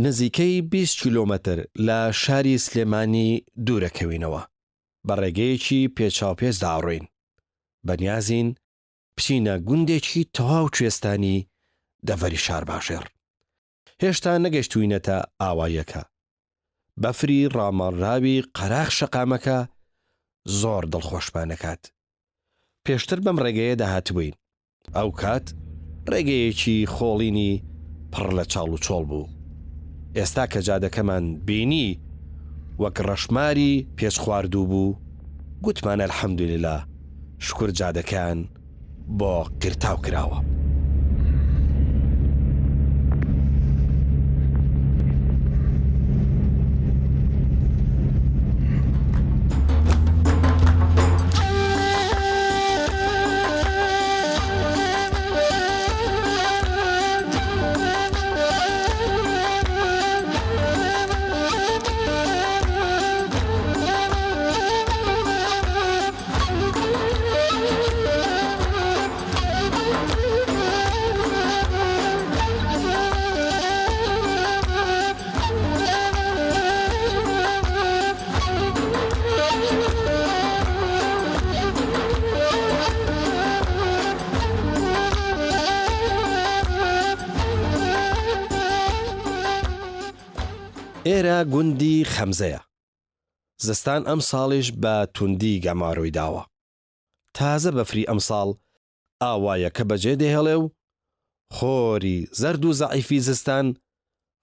نزیکەی 20 کیلۆمەتر لە شاری سلێمانی دوورەکەوینەوە. بە ڕێگەیەکی پێچاوپێچ داڕۆین. بەنیازین بچینە گوندێکی تەواو کوێستانی دەڤەری شارباژێر. هێشتا نەگەشتووینەتە ئاوایەکە. بەفری ڕامەڕاوی قەراغ شەقامەکە زۆر دڵخۆشمانەکات. پێشتر بەم ڕێگەیە داهاتبووین. ئەو کات ڕێگەیەکی خۆڵینی پڕ لە چاڵ و چۆڵ بوو. ئێستا کە جادەکەمان بینی وەک ڕەشماری پێچ خواردوو بوو، گوتمانە الحەمدولێللا شکر جادەکان بۆ قرتاو کراوە. ئێرە گوندی خەمزەیە. زستان ئەم ساڵیش بە توندی گەماڕووی داوە. تازە بەفری ئەم ساڵ ئاوایەکە بەجێ دێهێڵێ و خۆری زەرد و زەعیفی زستان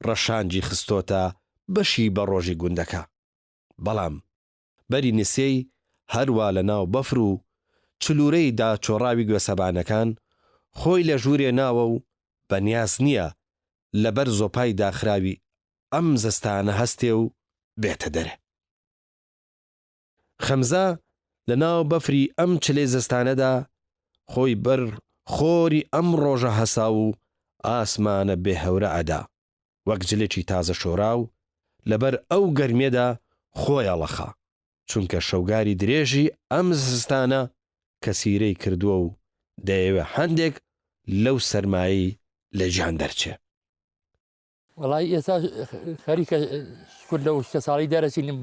ڕەشانجی خستۆتە بەشی بە ڕۆژی گوندەکە. بەڵام بەری نسێی هەروە لە ناو بەفر و چلوورەی داچۆڕاوی گوێسەبانەکان خۆی لە ژوورێ ناوە و بەنیاز نییە لەبەر زۆپای داخراوی ئەم زستانە هەستێ و بێتە دەرێ. خەمزە لە ناو بەفری ئەم چلێ زستانەدا خۆی بەر خۆری ئەم ڕۆژە هەسا و ئاسمانە بێهەورە ئەدا وەک جلێکی تازە شۆرا و لەبەر ئەو گەرمێدا خۆیاڵەخا، چونکە شەوگاری درێژی ئەم زستانە کەسیرەی کردووە و دەیەوێ هەندێک لەو سەرمایی لە گیان دەرچێ. وەڵی ئێستا خەریکە شکر لەو شتە ساڵی دەرەچینم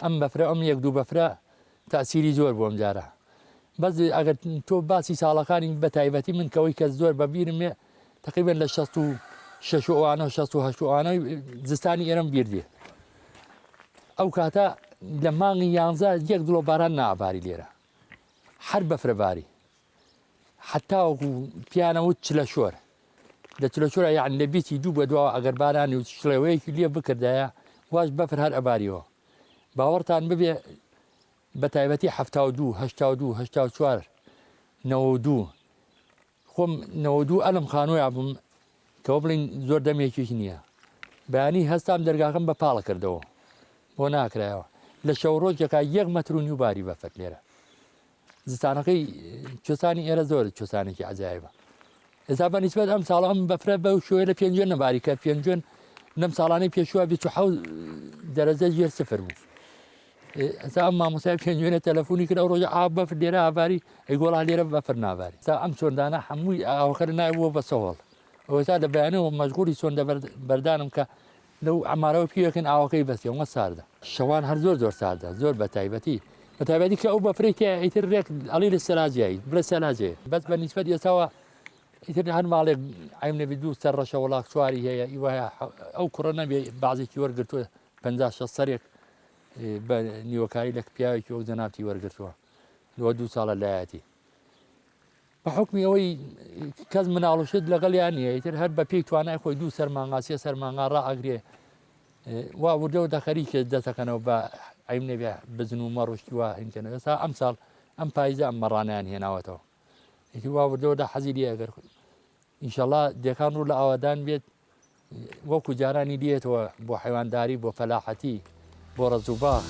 ئەم بەفرە ئەم یەک دوو بەفرە تاسیری زۆر بۆم جارە. بەس ئەگەر تۆ باسی ساڵەکانی بە تایبەتی من کەوەی کە زۆر بەبیرمێ تقریبەن لە 66 ئەوانە و 68 ئەوانەی زستانی ئێرەم بیردێ. ئەو کاتە لە مانگی 11 یەک دڵۆ باران ناباری لێرە، هەر بەفرەباری، حتا وەکو پیانەوت چلە شۆر لە چلە شۆرە یعنی لە بیتی دوو بە دواوە ئەگەر بارانی و شڵێوەیەکی لێ بکردایە واش بەفر هەر ئەباریەوە. باوەڕتان ببێ بە تایبەتی 72 82 84 92 خۆم 92 ئەلم خانۆیا بووم کەەوە بڵین زۆر دەمێکیش نییە. بەیانی هەستام دەرگاکەم بە پاڵە کردەوە بۆ ناکرایەوە. لە شەو ڕۆژێکا 1 مەتر و نیو باری بەفر لێرە. زستانەکەی چۆسانی ئێرە زۆر چۆسانێکی عەجایبە. ئێستا بەنیسبەت ئەم ساڵە ئەم بەفرە بەو شوێنە پێنجێن نەباری کە پێنجێن لەم ساڵانەی پێشوە 27 دەرەجە ژێر سفر بوو. ئێستا ئەم مامۆستای پێنجێنە تەلەفۆنی کرد ئەو ڕۆژە بەفر لێرە ئاباری ئەیگۆڵا لێرە بەفر ناباری. ئێستا ئەم چۆندانە هەمووی ئاوەخەر نایبووە بە سەهۆڵ. ئەوەستا لە بەیانەوە مەشغوڵی چۆن بەردانم کە لەو ئەمارەوە پێوەکەن ئاوەکەی بەسێ وە ساردە. شەوان هەر زۆر زۆر ساردە، زۆر بە تایبەتی کە ئەو بەفرەی تێ ئیتر ڕێک ئەڵی لە سەلاجایی بڵێ سەلاجێ بەس بەنیسبەت ئێستاوە ئیتر هەر ماڵێک ئایم نەبی دوو سەر ڕەشە وڵات چواری هەیە ئیوایە ئەو کوڕە نەبێ بازێکی وەرگرتووە 50 سەرێک بە نیوەکاری لە پیاوێکی وەک جەنابی وەرگرتووە دووە 2 ساڵە لایەتی. بە حکمی ئەوەی کەس مناڵوشت لەگەڵیان نییە ئیتر هەر بە پێی توانای خۆی 2 سەرمانگا 3 سەرمانگا ڕائەگرێ وا وردەوە دەخەریکە دەستەکەنەوە بە ئایم نەبێ بزن و مەڕۆشتی وا هینکەنە. ئێستا ئەم ساڵ ئەم پاییزە ئەم مەڕانیان هێناوەتەوە ئیتر وا وردەوەدا حەزی لێ ئەگەر ئینشەڵڵا دێکان ڕوو لە ئاوادان بێت وەکو جارانی دێتەوە بۆ حیوانداری بۆ فەلاحەتی بۆ ڕەز و باغ.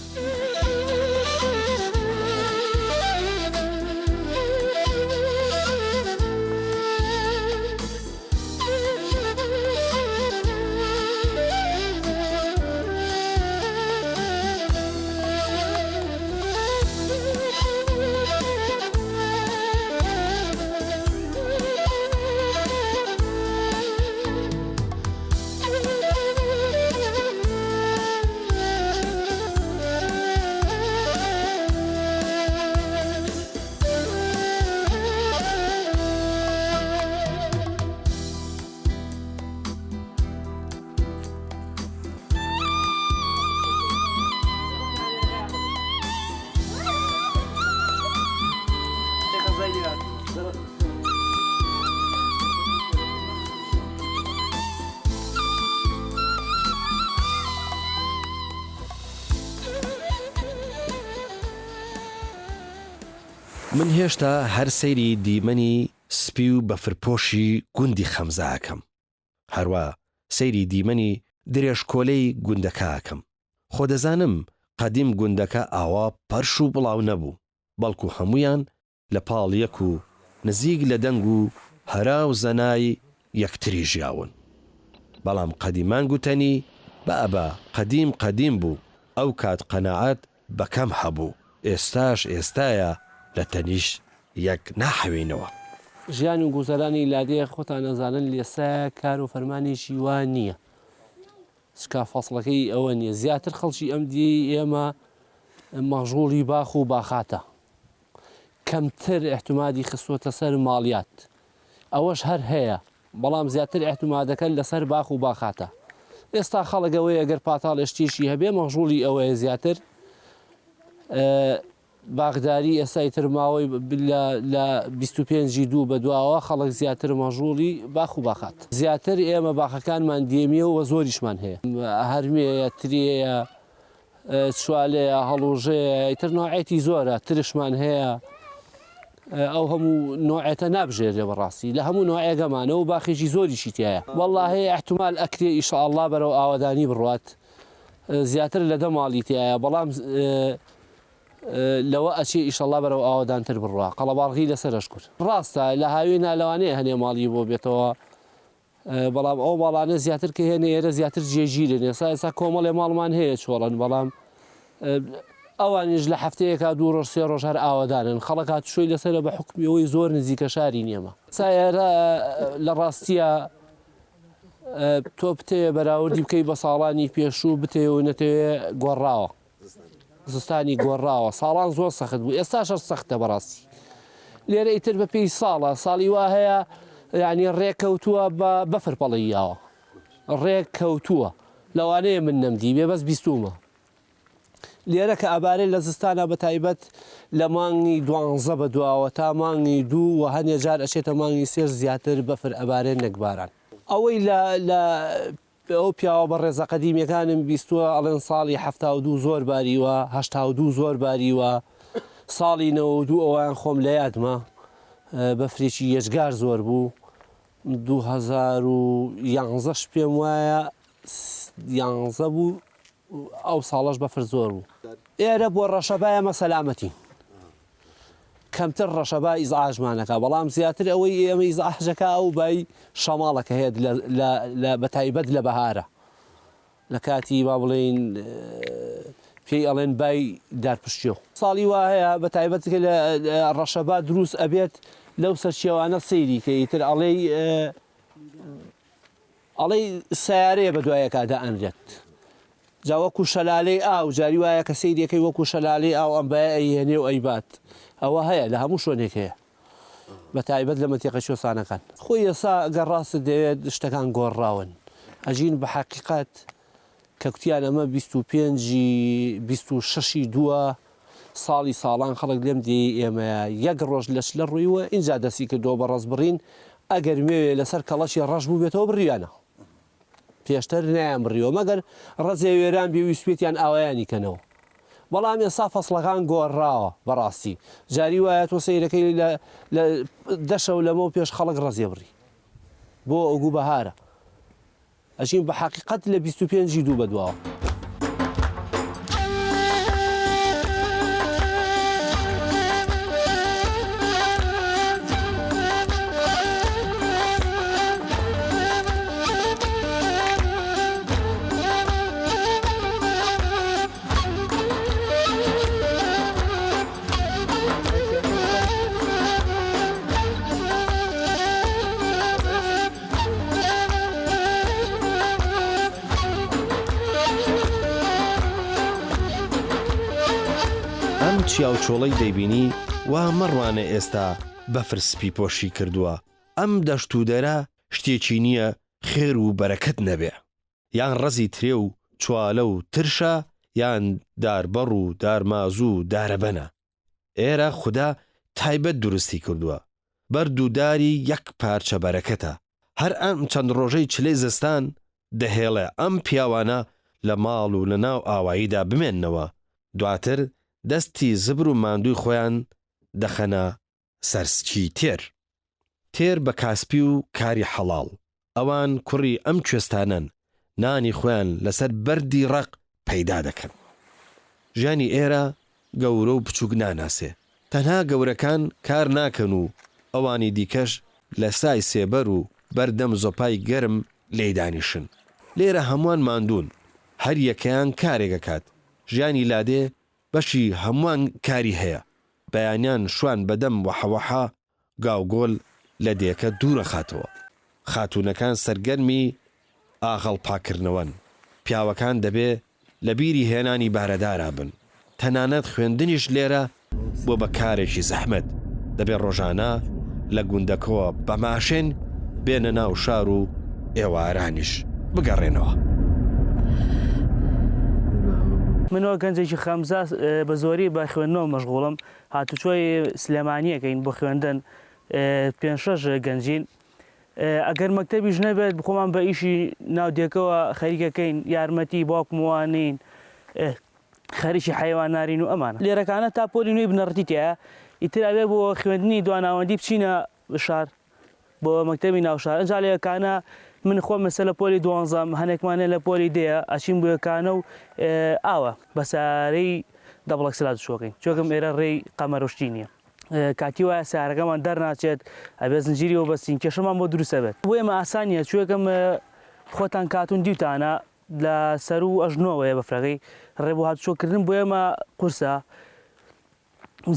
من هێشتا هەر سەیری دیمەنی سپی و بەفرپۆشی گوندی خەمزەکەم، هەروە سەیری دیمەنی درێژکۆلەی گوندەکەکەم. خۆ دەزانم قەدیم گوندەکە ئاوا پەرش و بڵاو نەبوو، بەڵکو هەمویان لە پاڵ یەک و نزیک لە دەنگ و هەرا و زەنای یەکتری ژیاون. بەڵام قەدیمان گوتەنی بە ئەبا قەدیم بوو، ئەو کات قەناعەت بەکەم هەبوو، ئێستاش ئێستایە لە تەنیش یەک ناحەوێنەوە. ژیان و گوزەرانی لادەیە خۆتان نەزانن لێسا کار و فەرمانێکی وان نییە، سکا فەسڵەکەی ئەوە نییە. زیاتر خەڵکی ئەمدی ئێمە مەژغوڵی باخ و باخاتە، کەمتر احتمادی خستوۆتە سەر ماڵیات، ئەوەش هەر هەیە، بەڵام زیاتر احتمادەکە لەسەر باخ و باخاتە. ئێستا خەڵگەوەی ئەگەر پاتاڵ شتێکی هەبێ مەژغوڵی ئەوەیە زیاتر. باغداری ئێستای ترماوەی لە 25 دوو بە دواوە خەڵک زیاتر مەژغوڵی باخ و باخات. زیاتر ئێمە باخەکانمان دێمیە و زۆریشمان هەیە، هەرمەیە، ترێیە، چوالەیە، هەڵوژەیە، ئیتر نوعێتی زۆرە، ترشمان هەیە. ئەو هەموو نوعێتە نابژێرێ بەڕاستی، لە هەموو نوعێگەمانە و باخێکی زۆریشی تایە. وەڵڵا هەیە احتمال ئەکرێ ئیشەڵڵا بەرەو ئاوەدانی بڕوات، زیاتر لە دە ماڵی تایە، بەڵام لەوە ئەچێ ئیشەڵڵا بەرەو ئاوەدانتر بڕوە. قەڵەباڵغی لەسەرش کرد. ڕاستە لە هاوێ نالەوانەیە هەنێ ماڵی بۆ بێتەوە، بەڵام ئەو باڵانە زیاتر کە هێنە ئێرە زیاتر جێگیرن. ئێستا کۆمەڵێ ماڵمان هەیە چۆڵن، بەڵام ئەوانیش لە هەفتەیەکا 2 ڕۆژ 3 ڕۆژ هەر ئاوەدانن. خەڵک هاتوشۆی لەسەرە بە حکمیەوەی زۆر نزیکە شاری نیەمە. سایرە لە ڕاستیە تۆ بتەیە بەراوردی بکەی بە ساڵانی پێشوو بتێ و نەتەوێ گۆڕاوە، زستانی گۆڕاوە، ساڵان زۆر سەخت بوو، ئێستاشە سەختە بەڕاستی. لێرە ئیتر بە پێی ساڵی وا هەیە، یعنی ڕێککەوتووە بە بەفر پەڵیاوە، ڕێک کەوتووە، لەوانەیە من نەمدی بێ بەس بیستومە. لێرە کە ئەبارەی لە زستانە بە تایبەت لە مانگی 12 بە دواوە تا مانگی 2 و هەندێک جار ئەچێتە مانگی 3 زیاتر بەفر ئەبارێن نەکباران. ئەوەی لە ئەو پیاوە بە ڕێزە قەدیمیەکانم بیستووە ئەڵێن ساڵی 72 زۆر باریوە، 82 زۆر باریوە، ساڵی 92 ئەویان خۆم لە یادمە بەفرێکی یەجگار زۆر بوو. 2011 پێم وایە 11 بوو، ئەو ساڵەش بەفر زۆر بوو. ئێرە بۆ ڕەشەبایە مەسەلامەتی، کەمتر ڕەشەبا ئیزعاجمانەکە، بەڵام زیاتر ئەوەی ئێمە ئیزعاجەکە ئەو بای شەماڵەکە هەیە بە تایبەت لە بەهارە، لە کاتی با بڵێن پێی ئەڵێن بای دارپشتیۆ. ساڵی وا هەیە بە تایبەتکە لە ڕەشەبا دروست ئەبێت لەو سەرچێوانە سەیری کە ئیتر ئەڵێ سیارەیە بە دوایەکە دائەنرێت. جا وەکو شەلالەی ئاو جاری وایە کە سەیرەکەی وەکو شەلالەی ئاو ئەمبایە ئەیهێنێ و ئەیبات. ئەوە هەیە لە هەموو شوێنێک هەیە، بە تایبەت لە مەتیقە شۆسانەکان. خۆی ئێستا گەر ڕاستە دەوێت شتەکان گۆڕراون، ئەژین بە حەقیقەت کە کوتیان ئەمە 25-26 دووە ساڵی ساڵان خەڵک لێم دێ ئێمە یەک ڕۆژ لەش لە ڕوویوە اینجا دەستی کردەوە بە ڕەز بڕین، ئەگەر مێوێ لەسەر کەڵەشی ڕەش بوو بێتەوە بڕیانە، پێشتر نیان بڕیەوە مەگەر ڕەزێ وێران بێ ویسپێتیان ئاوایانی کەنەوە. بەڵام ئێستا فەسڵەکان گۆڕاوە بەڕاستی، جاری وایە تۆ سەیرەکەی لە دەشە و لەمە پێش خەڵک ڕەزێ بڕی بۆ ئەوگو بەهارە. ئەژین بە حەقیقەت لە 25 دوو بە دواوە. چیاوچۆڵەی دەیبینی وا مەڕوانە ئێستا بەفر سپی پۆشی کردووە. ئەم دەشت و دەرە شتێکی نییە خێر و بەرەکەت نەبێ، یان ڕەزی ترێ و چوالە و ترشە، یان داربەڕ و دارمازوو و دارەبەنە. ئێرە خوددا تایبەت دروستی کردووە، بەرد و داری یەک پارچە بەرەکەتە. هەر ئەم چەند ڕۆژەی چلەی زستان دەهێڵێ ئەم پیاوانە لە ماڵ و لە ناو ئاواییدا بمێننەوە، دواتر دەستی زبر و ماندووی خۆیان دەخەنە سەرسکی تێر بە کاسپی و کاری حەڵاڵ ئەوان کوڕی ئەم کوێستانن نانی خۆیان لەسەر بەردی ڕق پەیدا دەکەن. ژیانی ئێرە گەورە و بچووک ناناسێ، تەنها گەورەکان کار ناکەن و ئەوانی دیکەش لە سای سێبەر و بەردەم زۆپای گەرم لێدانیشن. لێرە هەمووان ماندوون، هەر یەکەیان کارێکەکات. ژیانی لادێ بەشی هەمووان کاری هەیە، بەیانیان شوان بەدەم وەحەوەحا گاوگۆل لە دێکە دوورە خاتەوە. خاتوونەکان سەرگەرمی ئاغەڵ پاکردنەوەن، پیاوەکان دەبێ لە بیری هێنانی بارەدارا بن. تەنانەت خوێندنیش لێرە بۆ بە کارێکی زەحمەت دەبێت ڕۆژانە لە گوندەکەوە بە ماشێن بێنە ناو شار و ئێوارانیش بگەڕێنەوە. منەوە گەنجێکی خەمزە بە زۆری بە خوێندنەوە مەشغوڵم، هاتوچۆی سلێمانیەکەین بۆ خوێندن 5-6 گەنجین. ئەگەر مەکتەبیش نەبێت بخۆمان بە ئیشی ناودێکەوە خەریکەکەین، یارمەتی باوکموانین، خەریکی حیوانارین و ئەمانە. لێرەکانە تا پۆلی نوێی بنەڕەتی تایە، ئیتر ئەبێ بۆ خوێندنی دواناوەندی بچینە شار بۆ مەکتەبی ناوشار. ئەنجا لێرەکانە من خۆم مەسە لە پۆلی 12 هەنێکمانە لە پۆلی دەیە ئەچین بۆیەکانە و ئاوە بەسارەی دەبڵەکسلات شۆکەین، چۆکم ئێرە ڕێی قەمەرۆشتی نییە. کاتی وایە سارەکەمان دەرناچێت، ئەبێ زنجیری و بەستین کێشەمان بۆ دروستە بێت. بۆ ئێمە ئاسانیە، چۆکەم خۆتان کاتون دیوتانە لە سەر و ئەژنەوەیە بەفرەکەی ڕێ بۆ هاتوچۆکردن بۆ ئێمە قورسە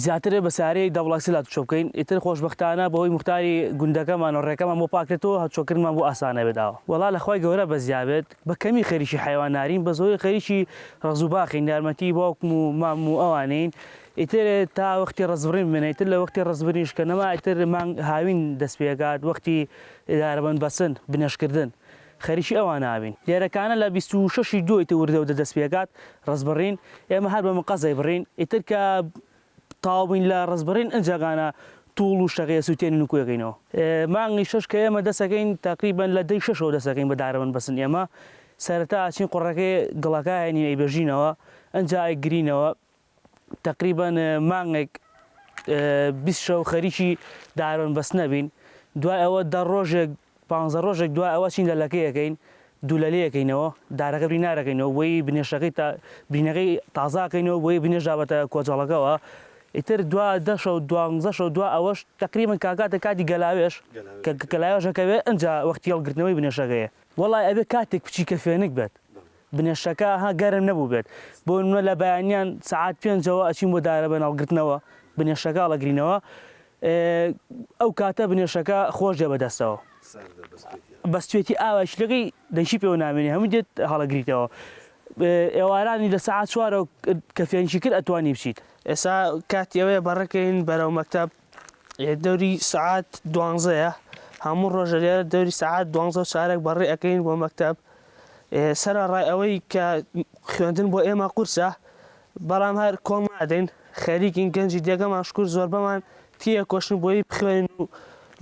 زیاترێ بەسارەی دەوڵەکسلات چۆ بکەین. ئیتر خۆشبەختانە بەهۆی موختاری گوندەکەمان و ڕێەکەمان بۆ پاکرێتەوە هاتوچۆکردمان بۆ ئاسانە بێداوە. وەڵا لەخوای گەورە بەزیابێت بە کەمی خەریکی حیوانارین، بە زۆری خەریکی ڕزوباخین، یارمەتی باوکم و مام و ئەوانین. ئیتر تا وەختی ڕزبڕین بنێت، ئیتر لە وەختی ڕزبرینشکەنەوە ئیتر مانگ هاوین دەست پێکات، وەختی دارەبەند بەسن بنێشکردن خەریکی ئەوان نابین. لێرەکانە لە 26 دووەیتە وردە دەست پێکات ڕزبڕین، ئێمە هەر بە مقەزەی بڕین. ئیتر کە تاوبووین لە ڕزبڕین ئەنجاگانە توڵ و شەقەیە سووتێنین و کوێگەینەوە. مانگی شەش کە ئێمە دەسەکەین تقریبەن لە دەی 6 دەسەکەین بە دارەبەند بەسن. ئێمە سەرەتا ئاچین قوڕەکەی گڵەکایەنین ئەیبێژینەوە، ئەنجا ئەیگرینەوە تقریبەن مانگێک 20 شەو خەریکی دارەبەند بەس نەبین. دوای ئەوە 10 ڕۆژێک 15 ڕۆژێک دوای ئەوە چین لەلەکەیەکەین، دوو لە لەیەکەینەوە، دارەکە برینارەکەینەوە، بۆی بنێشەکەی برینەکەی تازاکەینەوە، بۆی بنێژ دابەتە کۆچەڵەکەەوە. ئیتر دوا 10 شەو 12 شەو دوا ئەوەش تقریبەن کاکاتە کاتی گەلاوێش کە گەلاوێژەکەوێ ئەنجا وەختی هەڵگرتنەوەی بنێشەکەیە. وەڵای ئەبێ کاتێک بچیکە فێنک بێت، بنێشەکە ها گەرم نەبوو بێت. بۆ نمونە لە بەیانیان سەعات 5ەوە ئەچین بۆ دارەبەن هەڵگرتنەوە بنێشەکە هەڵەگرینەوە، ئەو کاتە بنێشەکە خۆش دێ بەدەستەوە، بەستێتی ئاواشلەکەی دەنشی پێوە نامێنی هەموو دێت هەڵەگریتەوە. ئێوارانی لە سەعات 4 کە فێنشی کرد ئەتوانی بچیت. ئێستا کاتیەوەیە بەڕێکەین بەرەو مەکتەب، دەوری سەعات 12ە، هەموو ڕۆژە لێرە دەوری سەعات 12 چارێک بەڕێ ئەەکەین بۆ مەکتەب. سەرڕای ئەوەی کە خوێندن بۆ ئێمە قورسە، بەڵام هەر کۆڵ نادەین، خەریکین گەنجی دێگەمان شکور زۆر بەمان تیە کۆشن بۆی بخوێن و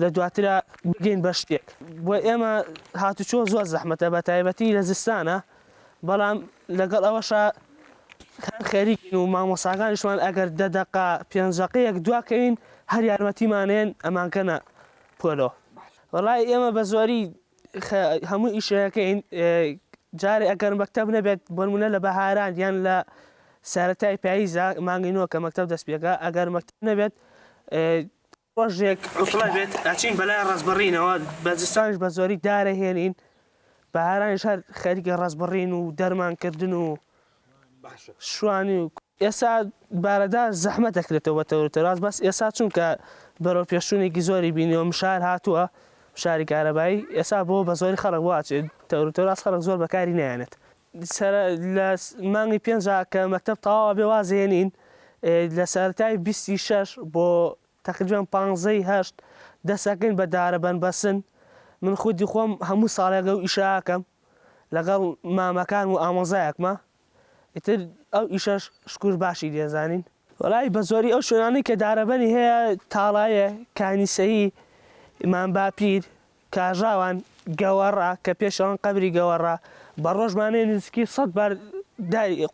لە دواترە بگەین بە شتێک. بۆ ئێمە هاتوچۆ زۆر زەحمەتە، بە تایبەتی لە زستانە، بەڵام لەگەڵ ئەوەشە خەریکین و مامۆساکانیشمان ئەگەر 10 دقە 5 دقەیەک دواکەین هەر یارمەتیمانێن ئەمانکەنە پۆلۆ. وەڵای ئێمە بە زۆری هەموو ئیشەکەین، جارێ ئەگەر مەکتەب نەبێت بۆ نمونە لە بەهاران یان لە سەرەتای پاییزە مانگینەوە کە مەکتەب دەست پێکە، ئەگەر مەکتەب نەبێت ڕۆژێک عوتڵە بێت ئەچین بەلای ڕزبڕینەوە، بە زستانیش بە زۆری دارەهێنین، بەهارانیش هەر خەریکە ڕزبڕین و دەرمانکردن و شوانی و ئێستا بارەدار زەحمەت دەکرێتەوە بە تەورەتە ڕاست، بەس ئێستا چونکە بەرەو پێشچوونێکی زۆری بینیەوە، مشار هاتووە، شاری کارەبایی، ئێستا بۆ بە زۆری خەڵک واچێت تەورەتە ڕاست خەڵک زۆر بەکاری نایەنێت. لە مانگی 5 کە مەکتەب تەواوە بێ وازێنین، لە سەرەتای 26 بۆ تقریبان 15 دەسەکەین بە دارەبەند بەسن. من خودی خۆم هەموو ساڵێکە و ئیشاکەم لەگەڵ مامەکان و ئامۆزایەکمە، ئیتر ئەو ئیشەش شکور باشی دێزانین. وەڵای بە زۆری ئەو شوێنانەی کە دارەبەنی هەیە تاڵایە، کانیسەیی، ئیمامباپیر، کاژاوان، گەوەڕا کە پێشەوەن قەبری گەوەڕا، بە ڕۆژمانەیە نزیکی 100 بار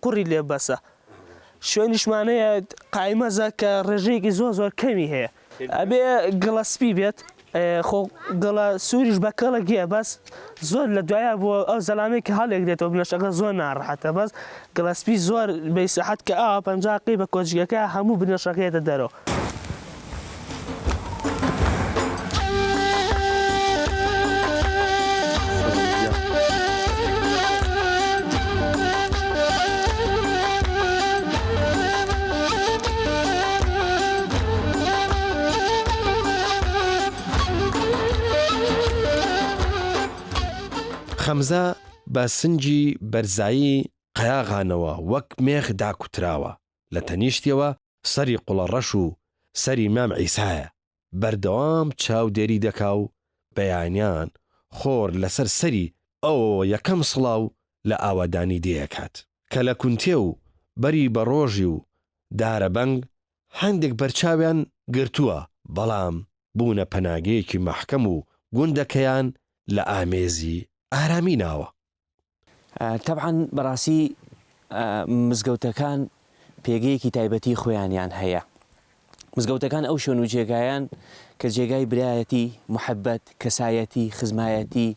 قوڕی لێ بەسە. شوێنیشمانەیە قایمەزە کە ڕێژەیەکی زۆر کەمی هەیە ئەبێ گڵەسپی بێت خۆ گڵە سووریش بە کەڵێکیە بەس زۆر لە دوایە بۆ ئەو زەلامەیە کە هەڵێک دێتەوە بنەشەکە زۆر ناڕەحەتە بەس گڵەسپی زۆر بەیسەحەت کە ئاوا 50 قی بە کۆچگەکە هەموو بنەشەکەیەتە دەرەوە. خەمزە بە سنجی بەرزایی قەیاغانەوە وەک مێخ داکوتراوە لە تەنیشتیەوە سەری قوڵەڕەش و سەری مام عیسایە بەردەوام چاو دێری دەکا و بەیانیان خۆر لەسەر سەری ئەوەوە یەکەم سڵاو لە ئاوادانی دەیەکات کە لە کونتێ و بەری بە ڕۆژی و دارەبەنگ هەندێک بەرچاویان گرتووە بەڵام بوونە پەناگەیەکی مەحکەم و گوندەکەیان لە ئامێزی ئارامی ناوە. طبعاً بەڕاستی مزگەوتەکان پێگەیەکی تایبەتی خۆیانیان هەیە. مزگەوتەکان ئەو شوێن و جێگایان کە جێگای برایەتی، محەبەت، کەسایەتی، خزمایەتی،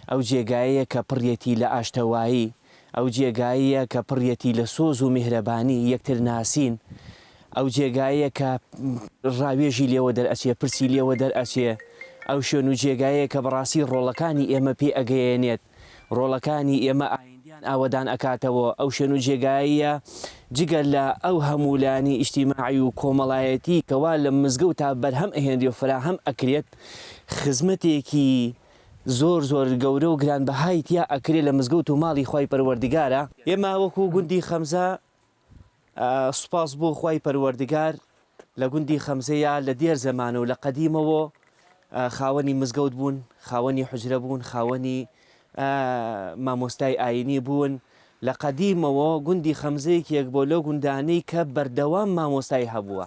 ئەو جێگایە کە پڕیەتی لە ئاشتەوایی، ئەو جێگایە کە پڕیەتی لە سۆز و میهرەبانی یەکتر ناسین، ئەو جێگایە کە ڕاوێژی لێوە دەرئەچێ، پرسی لێوە دەرئەچێ، ئەو شوێن و جێگایە کە بەڕاستی ڕۆڵەکانی ئێمە پێ ئەگەیەنێت، ڕۆڵەکانی ئێمە ئایندیان ئاوەدان ئەکاتەوە، ئەو شوێن و جێگایە جگەل لە ئەو هەمولانی ئیجتیماعی و کۆمەڵایەتی کەوا لە مزگەوت تا بەرهەم ئەهێنرێ و فراهەم ئەکرێت خزمەتێکی زۆر گەورە و گرانبەهای تیا ئەکرێت لە مزگەوت و ماڵی خوای پەروەردگارە. ئێمە وەکو گوندی خەمزە سوپاس بۆ خوای پەروەردگار لە گوندی خەمزەیە لە دێر زەمانە و لە قەدیمەوە خاوەنی مزگەوت بوون، خاوەنی حوجرە بوون، خاوەنی مامۆستای ئاینی بوون. لە قەدیمەوە گوندی خەمزەیەکێک بۆ لەو گوندانەی کە بەردەوام مامۆستای هەبووە،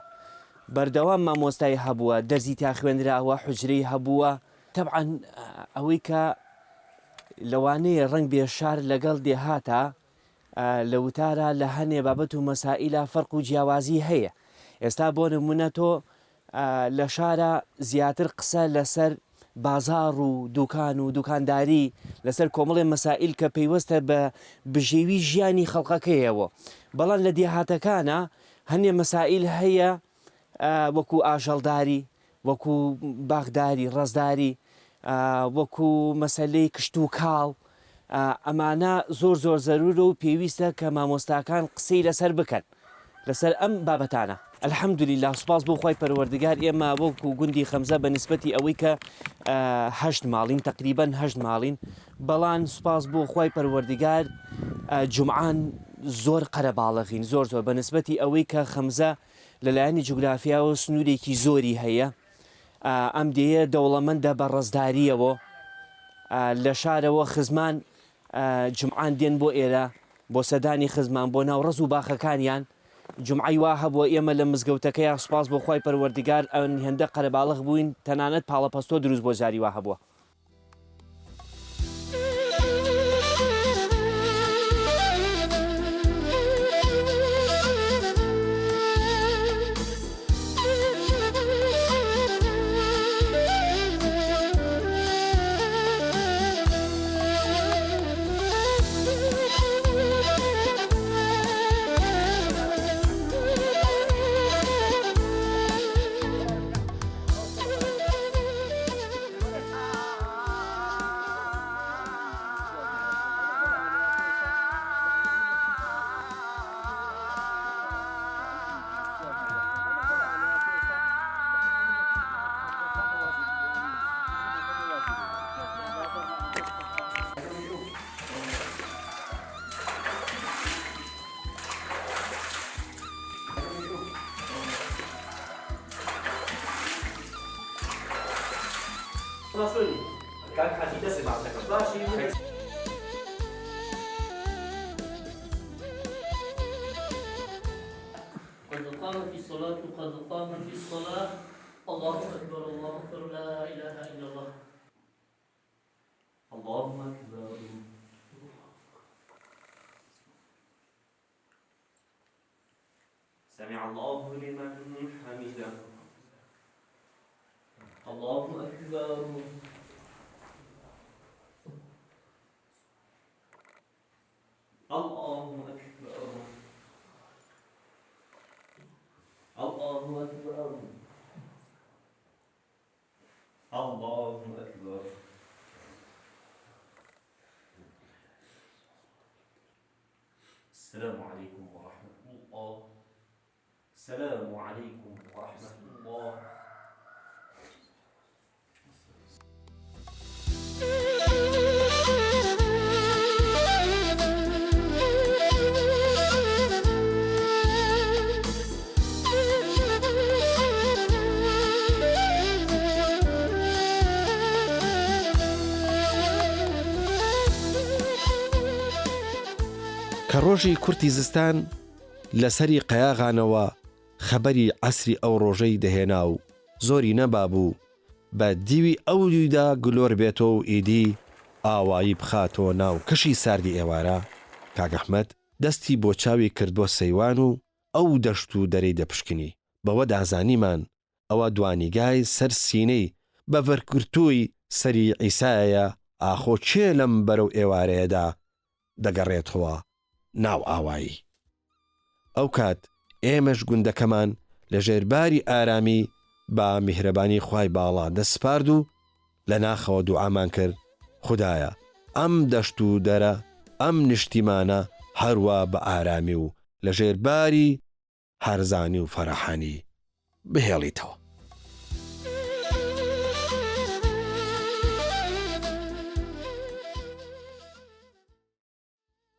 بەردەوام مامۆستای هەبووە، دەرزی تا خوێنراوە، حوجرەی هەبووە. طبعاً ئەوەی کە لەوانەیە ڕەنگ بێشار لەگەڵ دێهاتە لە وتارە لە هەنێ بابەت و مەسائیلە فەرق و جیاوازی هەیە. ئێستا بۆ نمونە تۆ لە شارە زیاتر قسە لەسەر بازار و دوکان و دوکانداری لەسەر کۆمەڵێ مەسائیل کە پەیوەستە بە بژێوی ژیانی خەڵقەکەیەوە، بەڵام لە دێهاتەکانە هەنێ مەسائیل هەیە وەکو ئاژەڵداری، وەکو باغداری، ڕەزداری، وەکو مەسەلەی کشت و کاڵ، ئەمانە زۆر زەرورە و پێویستە کە مامۆستاکان قسەی لەسەر بکەن لەسەر ئەم بابەتانە. الحەمدولیلا سوپاس بۆ خوای پەروەردگار ئێمە وەکو گوندی خەمزە بە نسبەتی ئەوەی کە 8 ماڵین تقریباً 8 ماڵین، بەڵام سوپاس بۆ خوای پەروەردگار جومعان زۆر قەرەباڵغین زۆر بە نسبەتی ئەوەی کە خەمزە لەلایەنی جوگرافیاوە سنوورێکی زۆری هەیە. ئەم دەیە دەوڵەمەندە بە ڕەزداریەوە لە شارەوە خزمان جومعان دێن بۆ ئێرە بۆ سەدانی خزمان بۆ ناو ڕز و باخەکانیان. جمعی وا هەبووە ئێمە لە مزگەوتەکەیە سوپاس بۆ خوای پەروەردگار ئەوەن هێندە قەرەباڵغ بووین، تەنانەت پاڵەپەستۆ دروست بۆ جاری وا هەبووە. قد قامت الصلاة قد قامت الصلاة الله أكبر الله أكبر لا إله إلا الله الله أكبر. سمع الله لمن حمده. الله أكبر. الله أكبر. الله أكبر. الله أكبر. السلام عليكم ورحمة الله. السلام عليكم ورحمة الله. کە ڕۆژی کورتی زستان لەسەری قەیاغانەوە خەبەری عەسری ئەو ڕۆژەی دەهێنا و زۆری نەبابوو بە دیوی ئەو دوودا گلۆر بێتەوە و ئیدی ئاوایی بخاتەوە ناو کەشی ساردی ئێوارە. کاک ئەحمەد دەستی بۆ چاوی کرد بۆ سەیوان و ئەو دەشت و دەرەی دەپشکنی. بەوە دازانیمان ئەوە دوانیگای سەر سینەی بە ڤەرگرتووی سەری عیسایە ئاخۆ چێ لەم بەرەو ئێوارەیەدا دەگەڕێتەوە ناو ئاوایی. ئەو کات ئێمەش گوندەکەمان لە ژێرباری ئارامی بە میهرەبانی خوای باڵا دەسپارد و لە ناخەوە دوعامان کرد خودایە ئەم دەشت و دەرە ئەم نیشتیمانە هەروە بە ئارامی و لە ژێرباری هەرزانی و فەرەحانی بهێڵیتەوە.